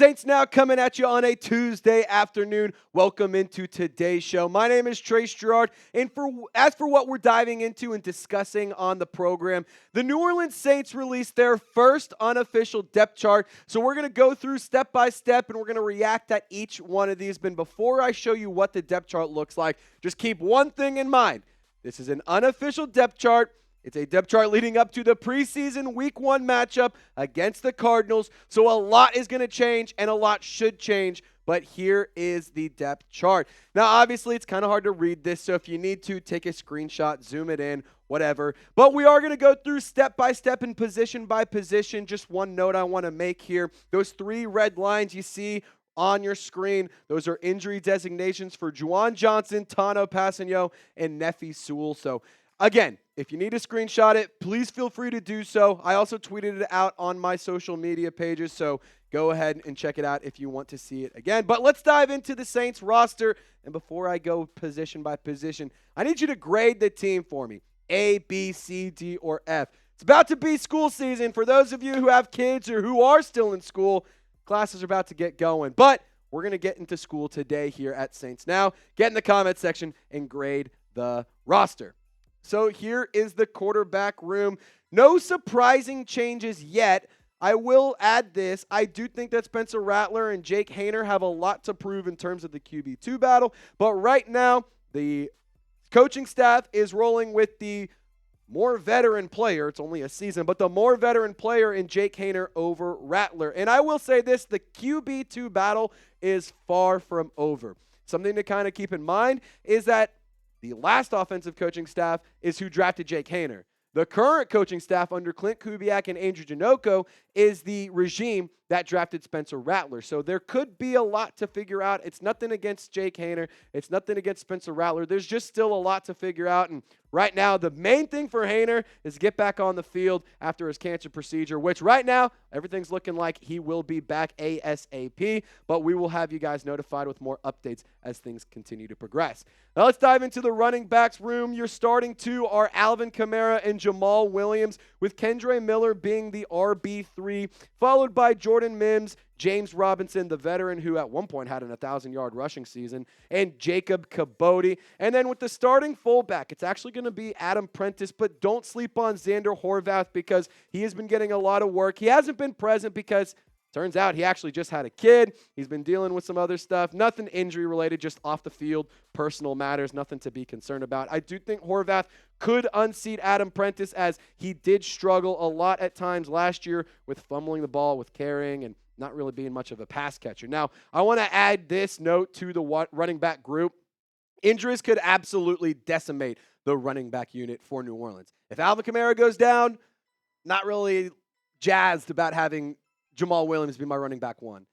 Saints Now coming at you on a Tuesday afternoon. Welcome into today's show. My name is Trace Girouard, and as for what we're diving into and discussing on the program, the New Orleans Saints released their first unofficial depth chart. So we're going to go through step by step, and we're going to react at each one of these. But before I show you what the depth chart looks like, just keep one thing in mind. This is an unofficial depth chart. It's a depth chart leading up to the preseason Week 1 matchup against the Cardinals. So a lot is going to change and a lot should change, but here is the depth chart. Now, obviously, it's kind of hard to read this, so if you need to, take a screenshot, zoom it in, whatever. But we are going to go through step by step and position by position. Just one note I want to make here. Those three red lines you see on your screen, those are injury designations for Juwan Johnson, Tano Passanio, and Nefi Sewell. So, again, if you need to screenshot it, please feel free to do so. I also tweeted it out on my social media pages, so go ahead and check it out if you want to see it again. But let's dive into the Saints roster. And before I go position by position, I need you to grade the team for me. A, B, C, D, or F. It's about to be school season. For those of you who have kids or who are still in school, classes are about to get going. But we're going to get into school today here at Saints Now. Get in the comment section and grade the roster. So here is the quarterback room. No surprising changes yet. I will add this. I do think that Spencer Rattler and Jake Haener have a lot to prove in terms of the QB2 battle. But right now, the coaching staff is rolling with the more veteran player. It's only a season, but the more veteran player in Jake Haener over Rattler. And I will say this, the QB2 battle is far from over. Something to kind of keep in mind is that the last offensive coaching staff is who drafted Jake Haener. The current coaching staff under Clint Kubiak and Andrew Janocko is the regime that drafted Spencer Rattler. So there could be a lot to figure out. It's nothing against Jake Haener. It's nothing against Spencer Rattler. There's just still a lot to figure out. And right now, the main thing for Haener is get back on the field after his cancer procedure, which right now, everything's looking like he will be back ASAP. But we will have you guys notified with more updates as things continue to progress. Now let's dive into the running backs room. Your starting two are Alvin Kamara and Jamal Williams, with Kendre Miller being the RB3, followed by Jordan Mims, James Robinson, the veteran who at one point had an 1,000-yard rushing season, and Jacob Kabodi. And then with the starting fullback, it's actually going to be Adam Prentice, but don't sleep on Xander Horvath because he has been getting a lot of work. He hasn't been present because turns out he actually just had a kid. He's been dealing with some other stuff. Nothing injury-related, just off the field, personal matters, nothing to be concerned about. I do think Horvath could unseat Adam Prentice as he did struggle a lot at times last year with fumbling the ball, with carrying, and not really being much of a pass catcher. Now, I want to add this note to the running back group. Injuries could absolutely decimate the running back unit for New Orleans. If Alvin Kamara goes down, not really jazzed about having Jamal Williams be my running back one.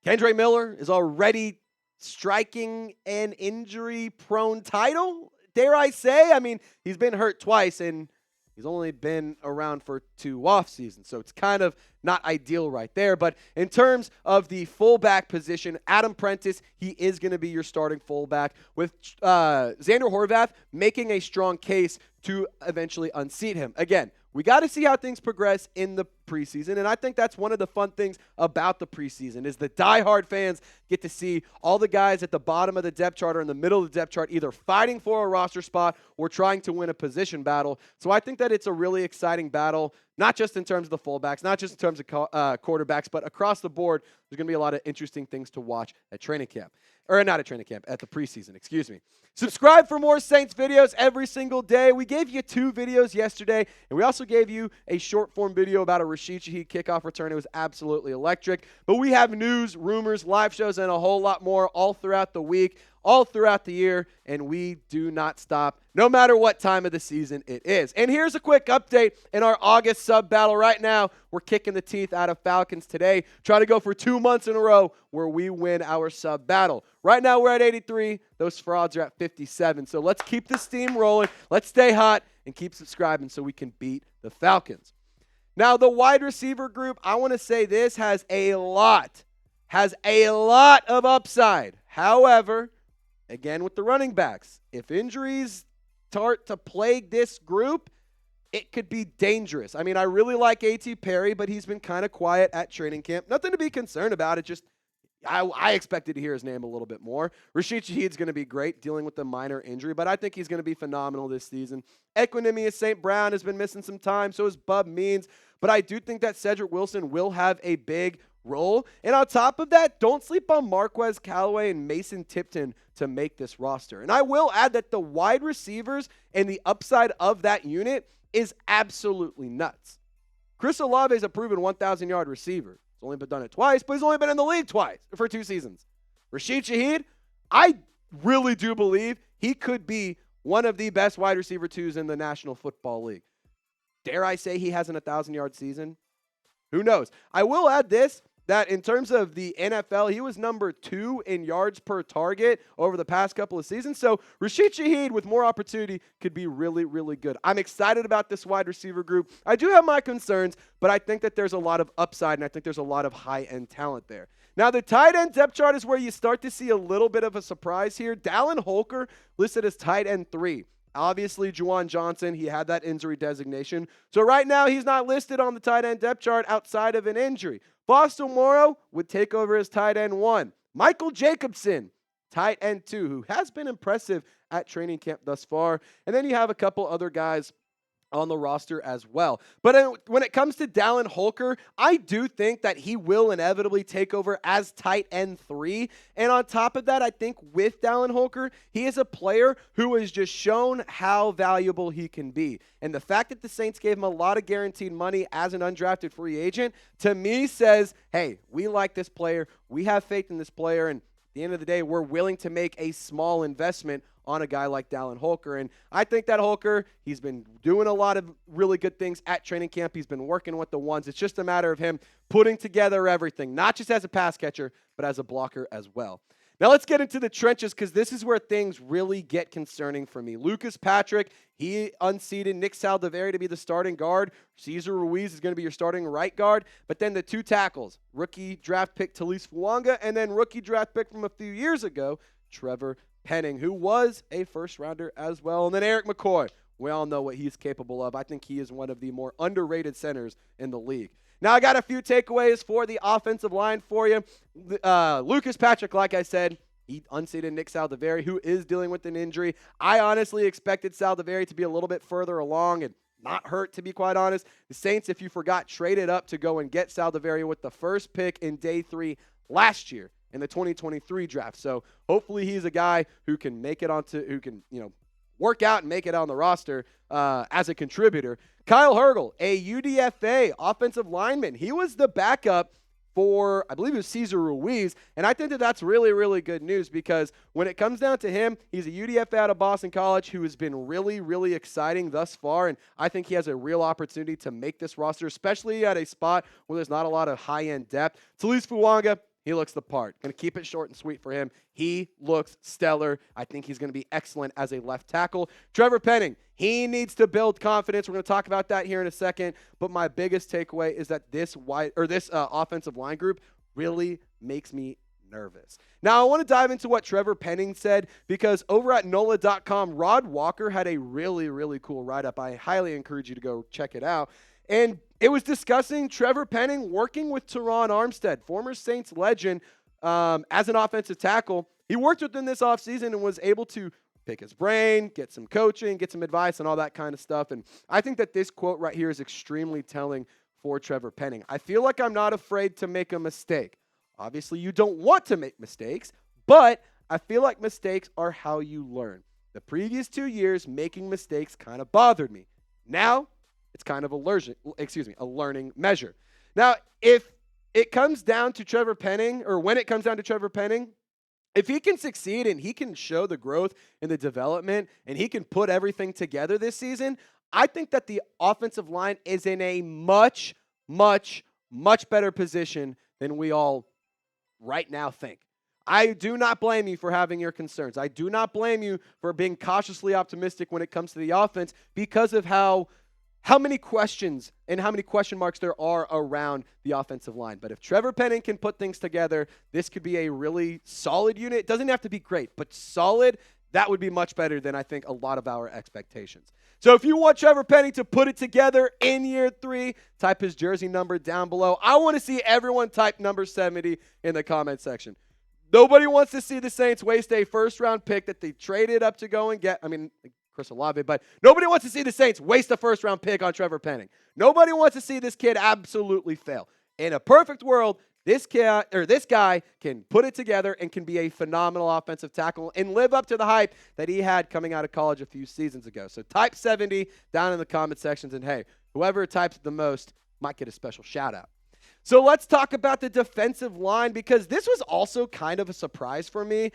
Kendre Miller is already striking an injury-prone title, dare I say. I mean, he's been hurt twice, and he's only been around for 2 off seasons, so it's kind of not ideal right there. But in terms of the fullback position, Adam Prentice, he is going to be your starting fullback, with Xander Horvath making a strong case to eventually unseat him. Again, we got to see how things progress in the preseason, and I think that's one of the fun things about the preseason is the diehard fans get to see all the guys at the bottom of the depth chart or in the middle of the depth chart either fighting for a roster spot or trying to win a position battle. So I think that it's a really exciting battle, not just in terms of the fullbacks, not just in terms of quarterbacks, but across the board. There's going to be a lot of interesting things to watch at training camp. Or not at training camp, at the preseason, excuse me. Subscribe for more Saints videos every single day. We gave you 2 videos yesterday, and we also gave you a short-form video about a Rashid Shaheed kickoff return. It was absolutely electric. But we have news, rumors, live shows, and a whole lot more all throughout the week, all throughout the year, and we do not stop, no matter what time of the season it is. And here's a quick update in our August sub battle. Right now, we're kicking the teeth out of Falcons today, trying to go for 2 months in a row where we win our sub battle. Right now, we're at 83. Those frauds are at 57. So let's keep the steam rolling. Let's stay hot and keep subscribing so we can beat the Falcons. Now, the wide receiver group, I want to say this has a lot of upside. However, again, with the running backs, if injuries start to plague this group, it could be dangerous. I mean, I really like A.T. Perry, but he's been kind of quiet at training camp. Nothing to be concerned about. It just, I expected to hear his name a little bit more. Rashid Shaheed's going to be great dealing with the minor injury, but I think he's going to be phenomenal this season. Equinemius St. Brown has been missing some time, so is Bub Means, but I do think that Cedric Wilson will have a big role. And on top of that, don't sleep on Marquez Callaway and Mason Tipton to make this roster. And I will add that the wide receivers and the upside of that unit is absolutely nuts. Chris Olave is a proven 1,000-yard receiver. He's only been done it twice, but he's only been in the league twice for 2 seasons. Rashid Shaheed, I really do believe he could be one of the best wide receiver 2s in the National Football League. Dare I say he has an 1,000-yard season? Who knows? I will add this, that in terms of the NFL, he was number 2 in yards per target over the past couple of seasons. So Rashid Shaheed with more opportunity could be really, really good. I'm excited about this wide receiver group. I do have my concerns, but I think that there's a lot of upside, and I think there's a lot of high-end talent there. Now, the tight end depth chart is where you start to see a little bit of a surprise here. Dallin Holker listed as tight end 3. Obviously, Juwan Johnson, he had that injury designation. So right now, he's not listed on the tight end depth chart outside of an injury. Boston Morrow would take over as tight end 1. Michael Jacobson, tight end 2, who has been impressive at training camp thus far. And then you have a couple other guys on the roster as well. But when it comes to Dallin Holker, I do think that he will inevitably take over as tight end 3. And on top of that, I think with Dallin Holker, he is a player who has just shown how valuable he can be. And the fact that the Saints gave him a lot of guaranteed money as an undrafted free agent, to me says, hey, we like this player. We have faith in this player. And at the end of the day, we're willing to make a small investment on a guy like Dallin Holker. And I think that Holker, he's been doing a lot of really good things at training camp. He's been working with the ones. It's just a matter of him putting together everything, not just as a pass catcher, but as a blocker as well. Now let's get into the trenches, because this is where things really get concerning for me. Lucas Patrick, he unseated Nick Saldiver to be the starting guard. Cesar Ruiz is going to be your starting right guard. But then the 2 tackles, rookie draft pick Taliese Fuaga, and then rookie draft pick from a few years ago, Trevor Penning, who was a first-rounder as well. And then Eric McCoy. We all know what he's capable of. I think he is one of the more underrated centers in the league. Now, I got a few takeaways for the offensive line for you. Lucas Patrick, like I said, he unseated Nick Saldiver, who is dealing with an injury. I honestly expected Saldiver to be a little bit further along and not hurt, to be quite honest. The Saints, if you forgot, traded up to go and get Saldiver with the first pick in day 3 last year in the 2023 draft. So hopefully he's a guy who can make it onto, who can, work out and make it on the roster as a contributor. Kyle Hergel, a UDFA offensive lineman. He was the backup for, I believe it was Cesar Ruiz, and I think that that's really, really good news, because when it comes down to him, he's a UDFA out of Boston College who has been really, really exciting thus far, and I think he has a real opportunity to make this roster, especially at a spot where there's not a lot of high-end depth. Taliese Fuaga, he looks the part. Going to keep it short and sweet for him. He looks stellar. I think he's going to be excellent as a left tackle. Trevor Penning, he needs to build confidence. We're going to talk about that here in a second. But my biggest takeaway is that this offensive line group really makes me nervous. Now, I want to dive into what Trevor Penning said, because over at NOLA.com, Rod Walker had a really, really cool write-up. I highly encourage you to go check it out. And it was discussing Trevor Penning working with Teron Armstead, former Saints legend, as an offensive tackle. He worked with him this offseason and was able to pick his brain, get some coaching, get some advice, and all that kind of stuff. And I think that this quote right here is extremely telling for Trevor Penning. I feel like I'm not afraid to make a mistake. Obviously, you don't want to make mistakes, but I feel like mistakes are how you learn. The previous 2 years, making mistakes kind of bothered me. Now, it's kind of a learning measure. Now, if it comes down to Trevor Penning, or when it comes down to Trevor Penning, if he can succeed and he can show the growth and the development and he can put everything together this season, I think that the offensive line is in a much, much, much better position than we all right now think. I do not blame you for having your concerns. I do not blame you for being cautiously optimistic when it comes to the offense, because of how many questions and how many question marks there are around the offensive line. But if Trevor Penning can put things together, this could be a really solid unit. It doesn't have to be great, but solid. that would be much better than I think a lot of our expectations. So if you want Trevor Penning to put it together in year 3, type his jersey number down below. I want to see everyone type number 70 in the comment section. Nobody wants to see the Saints waste a first-round pick that they traded up to go and get. I mean, Chris Olave, but nobody wants to see the Saints waste a first-round pick on Trevor Penning. Nobody wants to see this kid absolutely fail. In a perfect world, this guy can put it together and can be a phenomenal offensive tackle and live up to the hype that he had coming out of college a few seasons ago. So type 70 down in the comment sections, and hey, whoever types the most might get a special shout-out. So let's talk about the defensive line, because this was also kind of a surprise for me.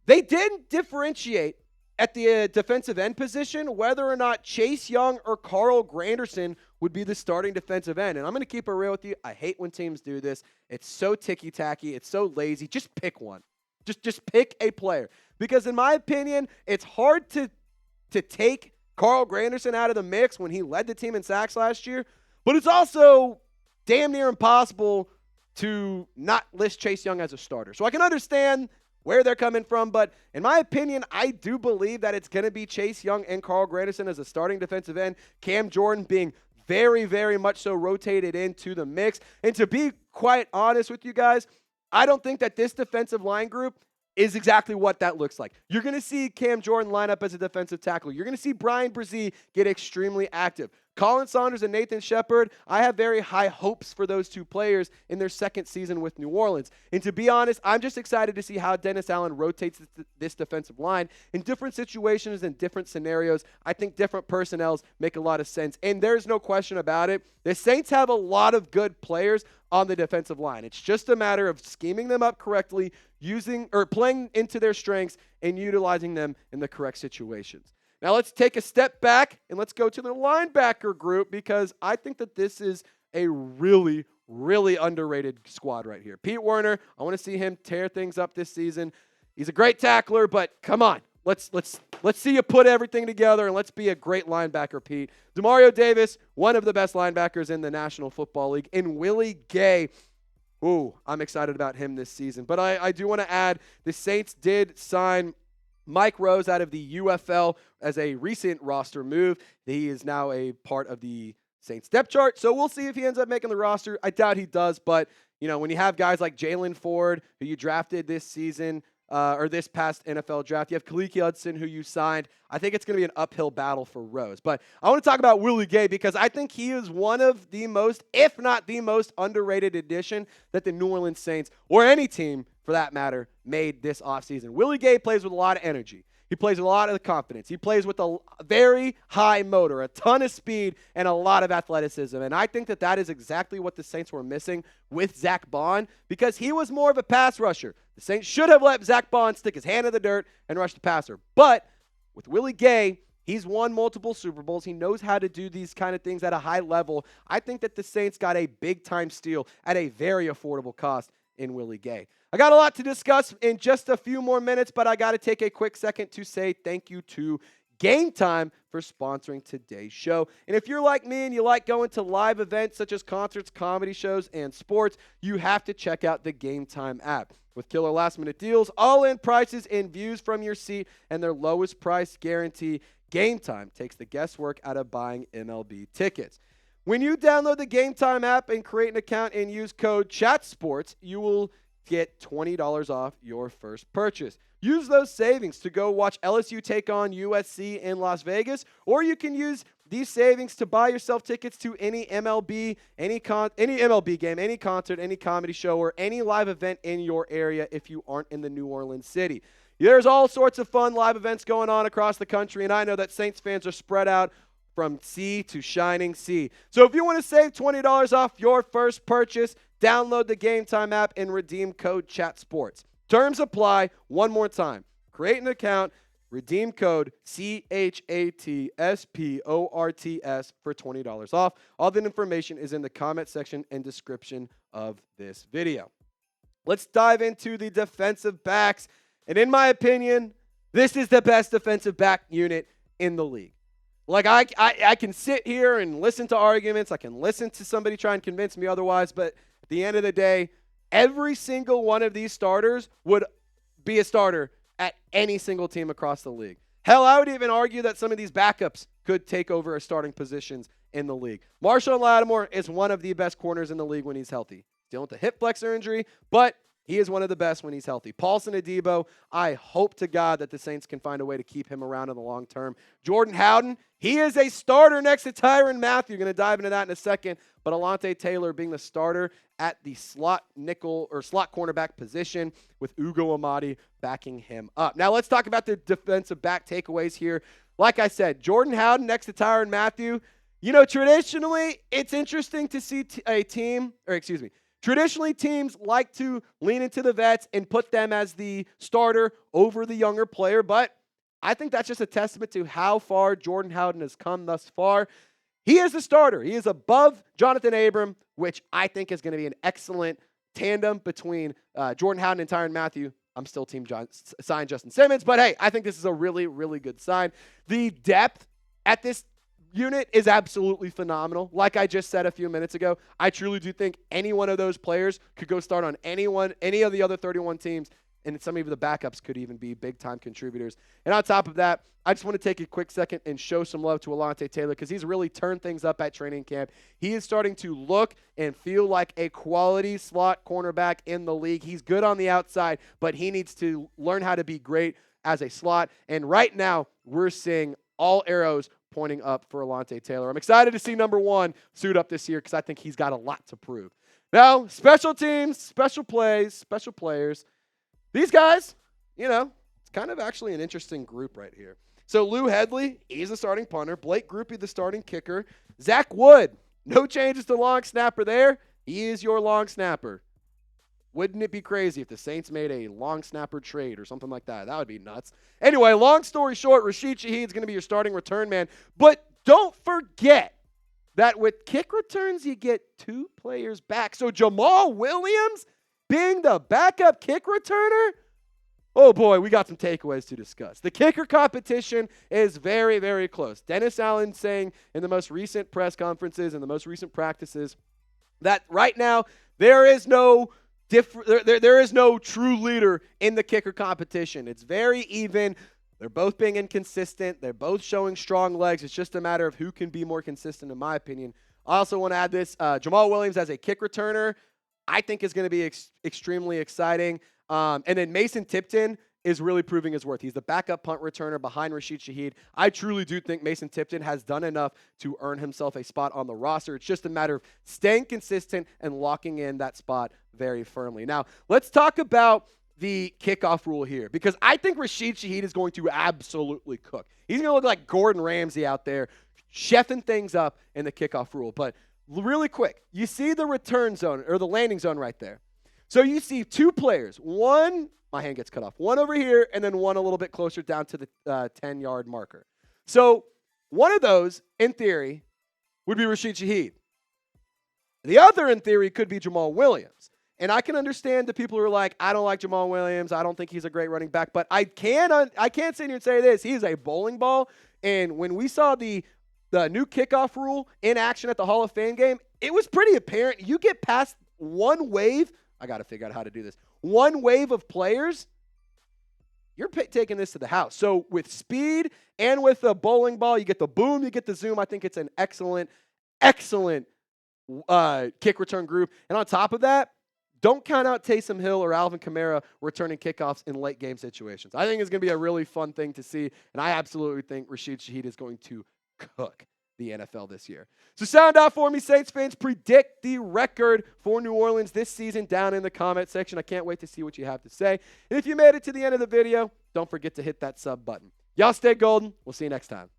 They didn't differentiate at the defensive end position whether or not Chase Young or Carl Granderson would be the starting defensive end. And I'm going to keep it real with you. I hate when teams do this. It's so ticky-tacky. It's so lazy. Just pick one. Just pick a player. Because in my opinion, it's hard to take Carl Granderson out of the mix when he led the team in sacks last year. But it's also damn near impossible to not list Chase Young as a starter. So I can understand where they're coming from, but in my opinion, I do believe that it's going to be Chase Young and Carl Granderson as a starting defensive end, Cam Jordan being very, very much so rotated into the mix. And to be quite honest with you guys, I don't think that this defensive line group is exactly what that looks like. You're going to see Cam Jordan line up as a defensive tackle. You're going to see Brian Brzee get extremely active. Colin Saunders and Nathan Shepard, I have very high hopes for those two players in their second season with New Orleans. And to be honest, I'm just excited to see how Dennis Allen rotates this defensive line in different situations and different scenarios. I think different personnels make a lot of sense. And there's no question about it. The Saints have a lot of good players on the defensive line. It's just a matter of scheming them up correctly, playing into their strengths and utilizing them in the correct situations. Now let's take a step back and let's go to the linebacker group, because I think that this is a really, really underrated squad right here. Pete Werner, I want to see him tear things up this season. He's a great tackler, but come on. Let's see you put everything together, and let's be a great linebacker, Pete. Demario Davis, one of the best linebackers in the National Football League. And Willie Gay, I'm excited about him this season. But I do want to add, the Saints did sign Mike Rose out of the UFL as a recent roster move. He is now a part of the Saints depth chart, so we'll see if he ends up making the roster. I doubt he does, but when you have guys like Jalen Ford, who you drafted this season, or this past NFL draft, you have Khaleke Hudson, who you signed. I think it's going to be an uphill battle for Rose. But I want to talk about Willie Gay, because I think he is one of the most, if not the most underrated addition that the New Orleans Saints, or any team for that matter, made this offseason. Willie Gay plays with a lot of energy. He plays with a lot of confidence. He plays with a very high motor, a ton of speed, and a lot of athleticism. And I think that that is exactly what the Saints were missing with Zach Bond, because he was more of a pass rusher. The Saints should have let Zach Bond stick his hand in the dirt and rush the passer. But with Willie Gay, he's won multiple Super Bowls. He knows how to do these kind of things at a high level. I think that the Saints got a big-time steal at a very affordable cost in Willie Gay. I got a lot to discuss in just a few more minutes, but I got to take a quick second to say thank you to Game Time for sponsoring today's show. And if you're like me and you like going to live events such as concerts, comedy shows, and sports, you have to check out the Game Time app. With killer last-minute deals, all-in prices, and views from your seat, and their lowest price guarantee, Game Time takes the guesswork out of buying MLB tickets. When you download the Game Time app and create an account and use code CHATSPORTS, you will get $20 off your first purchase. Use those savings to go watch LSU take on USC in Las Vegas, or you can use these savings to buy yourself tickets to any MLB, any MLB game, any concert, any comedy show, or any live event in your area if you aren't in the New Orleans city. There's all sorts of fun live events going on across the country, and I know that Saints fans are spread out from sea to shining sea. So if you want to save $20 off your first purchase, download the Game Time app and redeem code CHATSPORTS. Terms apply. One more time. Create an account, redeem code CHATSPORTS for $20 off. All that information is in the comment section and description of this video. Let's dive into the defensive backs. And in my opinion, this is the best defensive back unit in the league. Like, I can sit here and listen to arguments. I can listen to somebody try and convince me otherwise. But at the end of the day, every single one of these starters would be a starter at any single team across the league. Hell, I would even argue that some of these backups could take over as starting positions in the league. Marshawn Lattimore is one of the best corners in the league when he's healthy. Dealing with a hip flexor injury, but he is one of the best when he's healthy. Paulson Adebo, I hope to God that the Saints can find a way to keep him around in the long term. Jordan Howden, he is a starter next to Tyrann Mathieu. Going to dive into that in a second. But Alontae Taylor being the starter at the slot nickel or slot cornerback position with Ugo Amadi backing him up. Now let's talk about the defensive back takeaways here. Like I said, Jordan Howden next to Tyrann Mathieu. You know, traditionally, it's interesting to see traditionally, teams like to lean into the vets and put them as the starter over the younger player, but I think that's just a testament to how far Jordan Howden has come thus far. He is the starter. He is above Jonathan Abram, which I think is going to be an excellent tandem between Jordan Howden and Tyrann Mathieu. I'm still team sign Justin Simmons, but hey, I think this is a really, really good sign. The depth at this unit is absolutely phenomenal. Like I just said a few minutes ago, I truly do think any one of those players could go start on any of the other 31 teams, and some of the backups could even be big-time contributors. And on top of that, I just want to take a quick second and show some love to Alontae Taylor because he's really turned things up at training camp. He is starting to look and feel like a quality slot cornerback in the league. He's good on the outside, but he needs to learn how to be great as a slot. And right now, we're seeing all arrows pointing up for Alontae Taylor. I'm excited to see number one suit up this year because I think he's got a lot to prove. Now, special teams, special plays, special players. These guys, you know, it's kind of actually an interesting group right here. So Lou Hedley, he's the starting punter. Blake Grupe, the starting kicker. Zach Wood, no changes to long snapper there. He is your long snapper. Wouldn't it be crazy if the Saints made a long snapper trade or something like that? That would be nuts. Anyway, long story short, Rashid Shaheed is going to be your starting return man. But don't forget that with kick returns, you get two players back. So Jamal Williams being the backup kick returner, oh boy, we got some takeaways to discuss. The kicker competition is very, very close. Dennis Allen saying in the most recent press conferences and the most recent practices that right now there is no there is no true leader in the kicker competition. It's very even. They're both being inconsistent. They're both showing strong legs. It's just a matter of who can be more consistent, in my opinion. I also want to add this. Jamal Williams as a kick returner, I think is going to be extremely exciting. And then Mason Tipton is really proving his worth. He's the backup punt returner behind Rashid Shaheed. I truly do think Mason Tipton has done enough to earn himself a spot on the roster. It's just a matter of staying consistent and locking in that spot very firmly. Now, let's talk about the kickoff rule here because I think Rashid Shaheed is going to absolutely cook. He's going to look like Gordon Ramsay out there, chefing things up in the kickoff rule. But really quick, you see the return zone or the landing zone right there. So you see two players, one, my hand gets cut off, one over here and then one a little bit closer down to the 10-yard marker. So one of those, in theory, would be Rashid Shaheed. The other, in theory, could be Jamal Williams. And I can understand the people who are like, I don't like Jamal Williams. I don't think he's a great running back. But I can't sit here and say this. He is a bowling ball. And when we saw the new kickoff rule in action at the Hall of Fame game, it was pretty apparent. You get past one wave. I got to figure out how to do this. One wave of players, you're taking this to the house. So with speed and with the bowling ball, you get the boom, you get the zoom. I think it's an excellent, excellent kick return group. And on top of that, don't count out Taysom Hill or Alvin Kamara returning kickoffs in late game situations. I think it's going to be a really fun thing to see, and I absolutely think Rashid Shaheed is going to cook the NFL this year. So sound out for me, Saints fans. Predict the record for New Orleans this season down in the comment section. I can't wait to see what you have to say. And if you made it to the end of the video, don't forget to hit that sub button. Y'all stay golden. We'll see you next time.